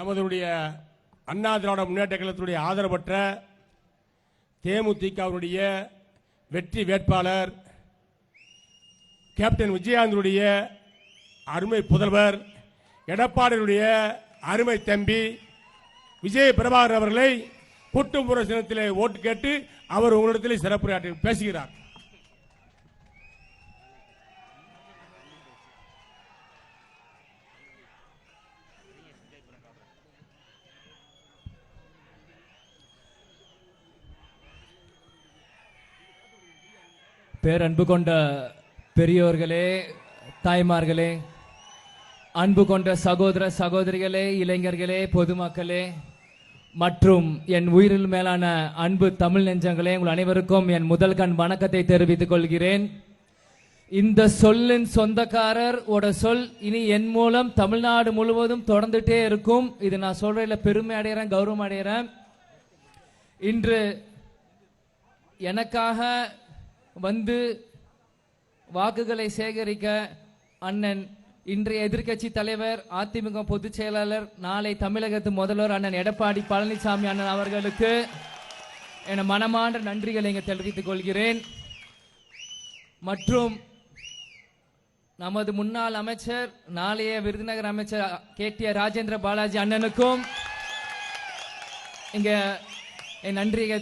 நமதுடைய அண்ணா திராவிட முன்னேற்ற கழகத்துடைய ஆதரவற்ற தேமுதிகவுடைய வெற்றி வேட்பாளர் கேப்டன் விஜயகாந்தனுடைய அருமை புதல்வர் எடப்பாடியுடைய அருமை தம்பி விஜய் பிரபாகர் அவர்களை கூட்டும்புற சின்னத்திலே ஓட்டு கேட்டு அவர் உங்களிடத்தில் சிறப்புரையாற்றி பேசுகிறார். பேரன்பு கொண்ட பெரியோர்களே, தாய்மார்களே, அன்பு கொண்ட சகோதர சகோதரிகளே, இளைஞர்களே, பொதுமக்களே மற்றும் என் உயிரில் மேலான அன்பு தமிழ் நெஞ்சங்களே, உங்கள் அனைவருக்கும் என் முதல் கண் வணக்கத்தை தெரிவித்துக் கொள்கிறேன். இந்த சொல்லின் சொந்தக்காரர் சொல் இனி என் மூலம் தமிழ்நாடு முழுவதும் தொடர்ந்துட்டே இருக்கும். இது நான் சொல்றதுல பெருமை அடைகிறேன், கௌரவம் அடைகிறேன். இன்று எனக்காக வந்து வாக்குகளை சேகரிக்க அண்ணன் இன்றைய எதிர்கட்சி தலைவர், அதிமுக பொதுச் செயலாளர், நாளை தமிழகத்து முதல்வர் அண்ணன் எடப்பாடி பழனிசாமி அண்ணன் அவர்களுக்கு என மனமார்ந்த நன்றிகளை இங்கு தெரிவித்துக் கொள்கிறேன். மற்றும் நமது முன்னாள் அமைச்சர், நாளைய விருதுநகர் அமைச்சர் KT ராஜேந்திர பாலாஜி அண்ணனுக்கும் இங்க என் நன்றியை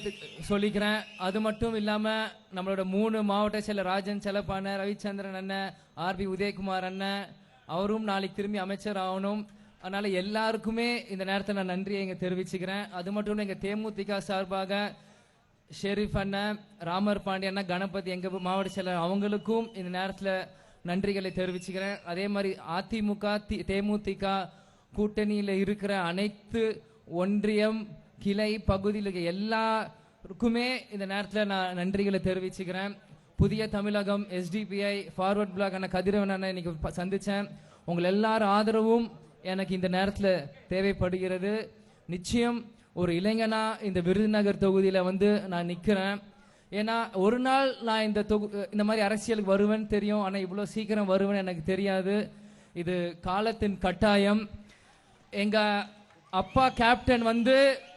சொல்லிக்கிறேன். அது மட்டும் இல்லாமல் நம்மளோட 3 மாவட்ட செயலர் ராஜன் செல்லப்பான, ரவிச்சந்திரன் அண்ணன், RB உதயகுமார் அண்ணன், அவரும் நாளைக்கு திரும்பி அமைச்சர் ஆகணும். அதனால எல்லாருக்குமே இந்த நேரத்தில் நான் நன்றியை இங்கே தெரிவிச்சுக்கிறேன். அது மட்டும் இல்லை, எங்கள் தேமுதிக சார்பாக ஷெரீஃப் அண்ணன், ராமர் பாண்டிய அண்ணன், கணபதி எங்கள் மாவட்ட செயலர் அவங்களுக்கும் இந்த நேரத்தில் நன்றிகளை தெரிவிச்சுக்கிறேன். அதே மாதிரி அதிமுக தேமுதிக கூட்டணியில் இருக்கிற அனைத்து ஒன்றியம் கிளை பகுதியில் இருக்க எல்லாருக்குமே இந்த நேரத்தில் நான் நன்றிகளை தெரிவிச்சுக்கிறேன். புதிய தமிழகம் SDPI ஃபார்வர்ட் பிளாக் அண்ணன் கதிரவன் அண்ணன் இன்னைக்கு சந்தித்தேன். உங்கள் எல்லாரும் ஆதரவும் எனக்கு இந்த நேரத்தில் தேவைப்படுகிறது. நிச்சயம் ஒரு இளைஞனா இந்த விருதுநகர் தொகுதியில் வந்து நான் நிற்கிறேன். ஏன்னா ஒரு நாள் நான் இந்த மாதிரி அரசியலுக்கு வருவேன்னு தெரியும், ஆனால் இவ்வளோ சீக்கிரம் வருவேன்னு எனக்கு தெரியாது. இது காலத்தின் கட்டாயம். எங்கள் அப்பா கேப்டன் வந்து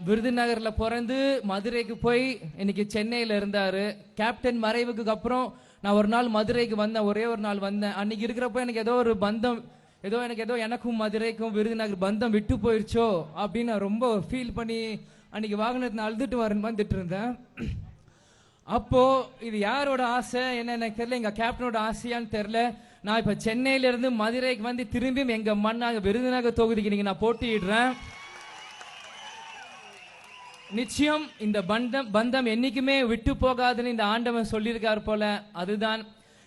விருதுநகரில் பிறந்து மதுரைக்கு போய் இன்னைக்கு சென்னையில் இருந்தார். கேப்டன் மறைவுக்கு அப்புறம் நான் ஒரு நாள் மதுரைக்கு வந்தேன், ஒரே ஒரு நாள் வந்தேன். அன்னைக்கு இருக்கிறப்போ எனக்கு ஏதோ ஒரு பந்தம், எனக்கும் மதுரைக்கும் விருதுநகர் பந்தம் விட்டு போயிடுச்சோ அப்படின்னு நான் ரொம்ப ஃபீல் பண்ணி அன்னைக்கு வாகனத்தை அழுதுட்டு வந்துட்டு இருந்தேன். அப்போ இது யாரோட ஆசை என்ன எனக்கு தெரியல, எங்க கேப்டனோட ஆசையான்னு தெரியல. நான் இப்ப சென்னையிலிருந்து மதுரைக்கு வந்து திரும்பியும் எங்க மண்ணாக விருதுநகர் தொகுதிக்கு நீங்க நான் போட்டியிடுறேன். நிச்சயம் இந்த பந்தம் என்னைக்குமே விட்டு போகாதுன்னு இந்த ஆண்டவன் சொல்லியிருக்காரு போல. அதுதான்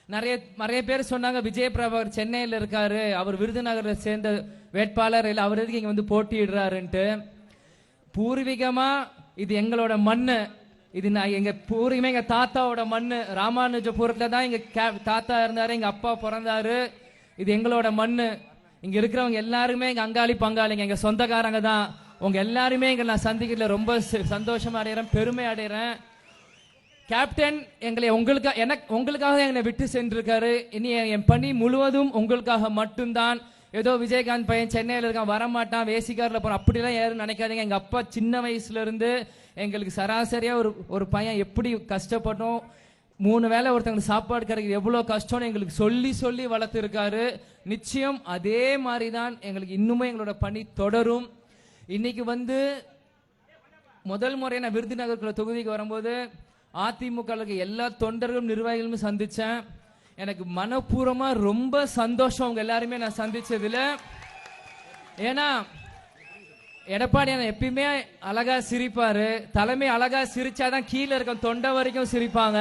நிறைய பேர் சொன்னாங்க, விஜய் பிரபாகர் சென்னையில் இருக்காரு, அவர் விருதுநகரை சேர்ந்த வேட்பாளர் இல்லை, அவர் எதுக்கு இங்க வந்து போட்டியிடுறாருன்ட்டு. பூர்வீகமா இது எங்களோட மண்ணு, இது எங்க பூர்வீகமே எங்க தாத்தாவோட மண்ணு. ராமானுஜபுரத்துல தான் எங்க தாத்தா இருந்தாரு, எங்க அப்பா பிறந்தாரு. இது எங்களோட மண்ணு. இங்க இருக்கிறவங்க எல்லாருமே எங்க அங்காளி பங்காளிங்க, எங்க சொந்தக்காரங்க தான். உங்க எல்லாருமே எங்களை நான் சந்திக்கிறதுல ரொம்ப சந்தோஷமா அடைகிறேன், பெருமை அடைகிறேன். கேப்டன் எங்களை உங்களுக்காக எங்களை விட்டு சென்றிருக்காரு. இனி என் பணி முழுவதும் உங்களுக்காக மட்டும்தான். ஏதோ விஜயகாந்த் பையன் சென்னையில் இருக்கான், வரமாட்டான், வேசிக்காரில் போறான், அப்படிலாம் யாரும் நினைக்காதீங்க. எங்க அப்பா சின்ன வயசுல இருந்து எங்களுக்கு சராசரியா ஒரு பையன் எப்படி கஷ்டப்பட்டோம், 3 வேளை ஒருத்தவங்களுக்கு சாப்பாடு கிடைக்கிறது எவ்வளோ கஷ்டம்னு எங்களுக்கு சொல்லி சொல்லி வளர்த்து இருக்காரு. நிச்சயம் அதே மாதிரி தான் எங்களுக்கு இன்னுமே எங்களோட பணி தொடரும். இன்னைக்கு வந்து முதல் முறை நான் விருதுநகர் தொகுதிக்கு வரும்போது அதிமுக எல்லா தொண்டர்களும் நிர்வாகிகளும் சந்திச்சேன். எனக்கு மனப்பூர்வமா ரொம்ப சந்தோஷம் உங்க எல்லாருமே நான் சந்திச்சதுல. ஏன்னா எடப்பாடி எப்பயுமே அழகா சிரிப்பாரு, தலைமை அழகா சிரிச்சாதான் கீழே இருக்க தொண்டை வரைக்கும் சிரிப்பாங்க.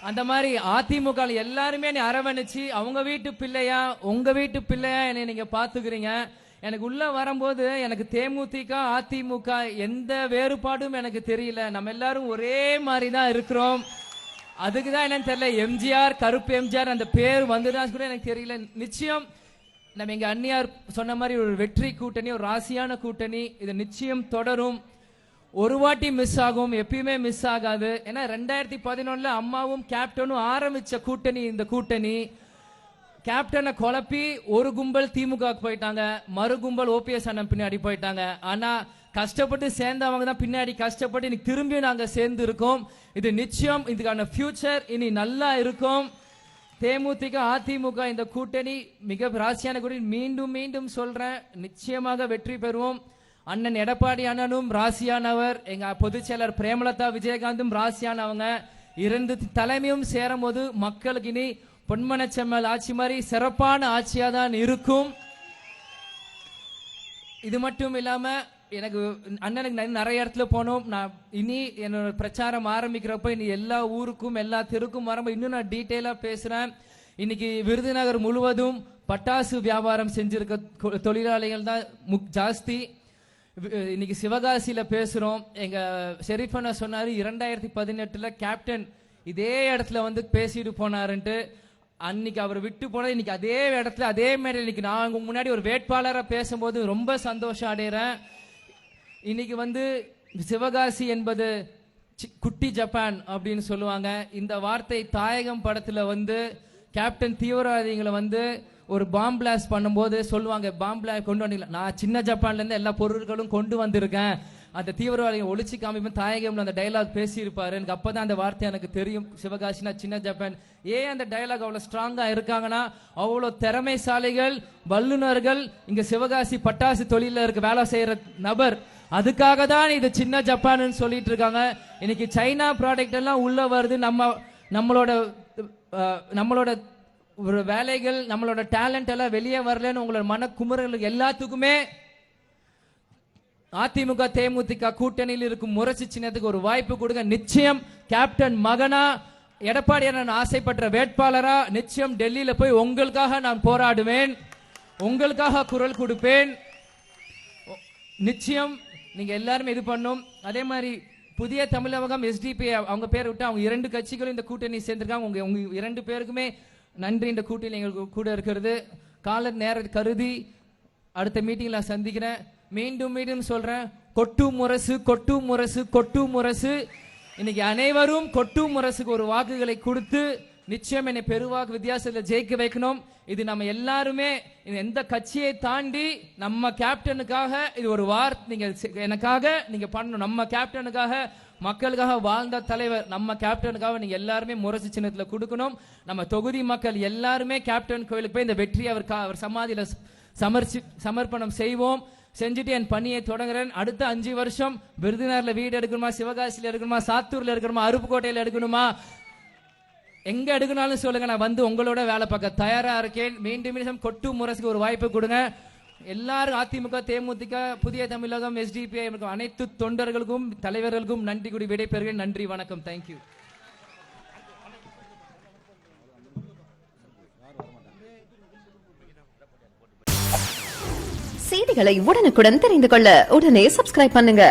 அந்த மாதிரி அதிமுக எல்லாருமே என்னை அரவணைச்சு அவங்க வீட்டு பிள்ளையா உங்க வீட்டு பிள்ளையா என்னை நீங்க பாத்துக்கிறீங்க. எனக்கு உள்ள வரும்போது எனக்கு தேமுதிக அதிமுக எந்த வேறுபாடும் எனக்கு தெரியல, நம்ம எல்லாரும் ஒரே மாதிரி தான் இருக்கிறோம். அதுக்குதான் என்னன்னு தெரியல, எம்ஜிஆர் கருப்பு எம்ஜிஆர் அந்த பேர் வந்துதான் கூட எனக்கு தெரியல. நிச்சயம் நம்ம எங்க அண்ணியார் சொன்ன மாதிரி ஒரு வெற்றி கூட்டணி, ஒரு ராசியான கூட்டணி, இது நிச்சயம் தொடரும். ஒரு வாட்டி மிஸ் ஆகும், எப்பயுமே மிஸ் ஆகாது. ஏன்னா 2011 அம்மாவும் கேப்டனும் ஆரம்பிச்ச கூட்டணி இந்த கூட்டணி. கேப்டனை குழப்பி ஒரு கும்பல் திமுக போயிட்டாங்க, மறு கும்பல் ஓபிஎஸ் அண்ணன் பின்னாடி போயிட்டாங்க. ஆனா கஷ்டப்பட்டு சேர்ந்தவங்க தான் பின்னாடி கஷ்டப்பட்டு இன்னைக்கு திரும்பி நாங்க சேர்ந்து இருக்கோம். இது நிச்சயம், இதுக்கான ஃபியூச்சர் இனி நல்லா இருக்கும். தேமுதிக அதிமுக இந்த கூட்டணி மிக ராசியான கூட்டணி. மீண்டும் மீண்டும் சொல்றேன், நிச்சயமாக வெற்றி பெறுவோம். அண்ணன் எடப்பாடி அண்ணனும் ராசியானவர், எங்க பொதுச் செயலர் பிரேமலதா விஜயகாந்தும் ராசியானவங்க. இரண்டு தலைமையும் சேரும் போது மக்களுக்கு இனி பொன்மனச்செம்மல் ஆட்சி மாதிரி சிறப்பான ஆட்சியா தான் இருக்கும். இது மட்டும் இல்லாம எனக்கு அண்ணனுக்கு நிறைய இடத்துல போனோம். நான் இனி என்னோட பிரச்சாரம் ஆரம்பிக்கிறப்ப இனி எல்லா ஊருக்கும் எல்லா தெருக்கும் வரும்போது இன்னும் நான் டீட்டெயிலா பேசுறேன். இன்னைக்கு விருதுநகர் முழுவதும் பட்டாசு வியாபாரம் செஞ்சிருக்க தொழிலாளிகள் தான் ஜாஸ்தி. இன்னைக்கு சிவகாசியில பேசுறோம். எங்க ஷெரீஃபண்ணா சொன்னாரு 2018 கேப்டன் இதே இடத்துல வந்து பேசிட்டு போனாருன்ட்டு. அன்னைக்கு அவர் விட்டு போன இன்னைக்கு அதே இடத்துல அதே மேடையில் இன்னைக்கு நான் உங்க முன்னாடி ஒரு வேட்பாளரை பேசும்போது ரொம்ப சந்தோஷம் அடைகிறேன். இன்னைக்கு வந்து சிவகாசி என்பது குட்டி ஜப்பான் அப்படின்னு சொல்லுவாங்க. இந்த வார்த்தை தாயகம் படத்துல வந்து கேப்டன் தீவிரவாதிகளை வந்து ஒரு பாம் பிளாஸ்ட் பண்ணும்போது சொல்லுவாங்க, பாம் பிளாஸ்ட் கொண்டு வந்தீங்களா, நான் சின்ன ஜப்பான்ல இருந்து எல்லா பொருட்களும் கொண்டு வந்திருக்கேன், அந்த தீவிரவாதிகளை ஒழிச்சு காமிப்பேன், தாயகம்ல அந்த டைலாக் பேசியிருப்பாரு. எனக்கு அப்பதான் அந்த வார்த்தை எனக்கு தெரியும், சிவகாசினா சின்ன ஜப்பான். ஏன் அந்த டைலாக் அவ்வளவு ஸ்ட்ராங்கா இருக்காங்கன்னா, அவ்வளவு திறமைசாலிகள் வல்லுநர்கள் இங்க சிவகாசி பட்டாசு தொழில இருக்க வேலை செய்யற நபர். அதுக்காக தான் இது சின்ன ஜப்பான் சொல்லிட்டு இருக்காங்க. இன்னைக்கு சைனா ப்ராடக்ட் எல்லாம் உள்ள வருது. நம்மளோட ஒரு வேலைகள் நம்மளோட டேலண்ட் எல்லாம் வெளியே வரலன்னு உங்களோட மனக்குமுறல்கள் எல்லாத்துக்குமே அதிமுக தேமுதிக கூட்டணியில் இருக்கும் முரசு சின்னத்துக்கு ஒரு வாய்ப்பு கொடுங்க. நிச்சயம் கேப்டன் மகனா எடப்பாடி நான் ஆசைப்பட்ட வேட்பாளரா நிச்சயம் டெல்லியில போய் உங்களுக்காக நான் போராடுவேன், உங்களுக்காக குரல் கொடுப்பேன். நிச்சயம் நீங்க எல்லாருமே இது பண்ணும். அதே மாதிரி புதிய தமிழகம் எஸ்டிபி அவங்க பேர் விட்டு அவங்க 2 கட்சிகளும் இந்த கூட்டணி சேர்ந்திருக்காங்க. உங்க 2 பேருக்குமே நன்றி. இந்த கூட்டணி எங்களுக்கு கூட இருக்கிறது. கால நேரம் கருதி அடுத்த மீட்டிங்ல சந்திக்கிறேன். மீண்டும் மீண்டும் சொல்றேன், கொட்டு முரசு கொட்டு முரசு கொட்டு முரசு. இன்னைக்கு அனைவரும் கொட்டு முரசுக்கு ஒரு வாக்குகளை கொடுத்து நிச்சயம் என்னை பெருவாக்கு வித்தியாசத்தில் ஜெயிக்க வைக்கணும். இது நம்ம எல்லாருமே எந்த கட்சியை தாண்டி நம்ம கேப்டனுக்காக இது ஒரு நீங்க எனக்காக நீங்க பண்ணணும். நம்ம கேப்டனுக்காக மக்களுக்காக வாழ்ந்த தலைவர் நம்ம கேப்டனுக்காக நீங்க எல்லாருமே முரசு சின்னத்துல கொடுக்கணும். நம்ம தொகுதி மக்கள் எல்லாருமே கேப்டன் கோயிலுக்கு போய் இந்த வெற்றி அவர் சமாதியில சமர்ப்பணம் செய்வோம். செஞ்சுட்டு என் பணியை தொடங்குறேன். அடுத்த 5 வருஷம் விருதுநகர்ல வீடு எடுக்கணுமா, சிவகாசியில எடுக்கணுமா, சாத்தூர்ல எடுக்கணுமா, அருப்புக்கோட்டையில எடுக்கணுமா, எங்க எடுக்கணும்னு சொல்லுங்க, நான் வந்து உங்களோட வேலை பார்க்க தயாரா இருக்கேன். மீண்டும் மீண்டும் கொட்டு முரசுக்கு ஒரு வாய்ப்பு கொடுங்க. எல்லாரும் அதிமுக தேமுதிக புதிய தமிழகம் எஸ்டிபிஐ அனைத்து தொண்டர்களுக்கும் தலைவர்களுக்கும் நன்றி கூறி விடைபெறுகிறேன். நன்றி, வணக்கம், தேங்க்யூ. செய்திகளை உடனுக்குடன் தெரிந்து கொள்ள உடனே சப்ஸ்கிரைப் பண்ணுங்க.